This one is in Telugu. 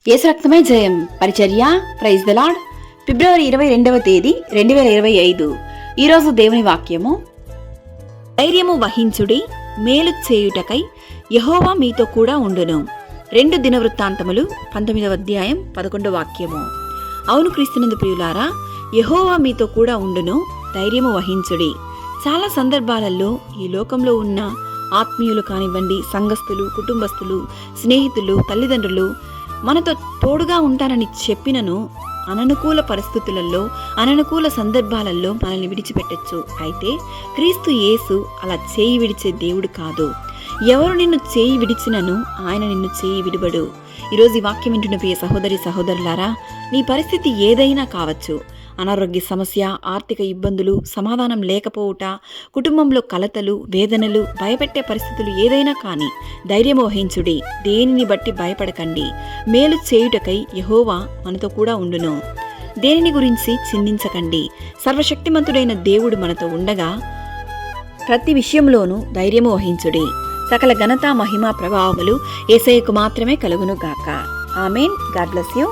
యేసు రక్తమే జయం పరిచర్య. Praise the lord. ఫిబ్రవరి 22వ తేదీ 2025. ఈరోజు దేవుని వాక్యము, ధైర్యము వహించుడి, మేలు చేయుటకై యెహోవా మీతో కూడా ఉండును. 2 దినవృత్తాంతములు 19వ అధ్యాయం 11వ వాక్యము. అవును క్రీస్తునందు ప్రియులారా, యెహోవా మీతో కూడా ఉండును, ధైర్యము వహించుడి. చాలా సందర్భాలలో ఈ లోకంలో ఉన్న ఆత్మీయులు కానివ్వండి, సంఘస్థులు, కుటుంబస్తులు, స్నేహితులు, తల్లిదండ్రులు మనతో తోడుగా ఉంటారని చెప్పినను అననుకూల పరిస్థితులలో, అననుకూల సందర్భాలలో మనల్ని విడిచిపెట్టచ్చు. అయితే క్రీస్తు యేసు అలా చేయి విడిచే దేవుడు కాదు. ఎవరు నిన్ను చేయి విడిచినను ఆయన నిన్ను చేయి విడిబడు. ఈరోజు ఈ వాక్యం వింటున్న ప్రియ సహోదరి సహోదరులారా, నీ పరిస్థితి ఏదైనా కావచ్చు. అనారోగ్య సమస్య, ఆర్థిక ఇబ్బందులు, సమాధానం లేకపోవుట, కుటుంబంలో కలతలు, వేదనలు, భయపెట్టే పరిస్థితులు ఏదైనా కానీ ధైర్యం వహించుడి. దేనిని బట్టి భయపడకండి. మేలు చేయుటకై యెహోవా మనతో కూడా ఉండును. దేనిని గురించి చింతించకండి. సర్వశక్తిమంతుడైన దేవుడు మనతో ఉండగా ప్రతి విషయంలోనూ ధైర్యము వహించుడి. సకల ఘనత, మహిమ, ప్రభావములు యేసయ్యకు మాత్రమే కలుగును గాక. ఆమేన్. God bless you.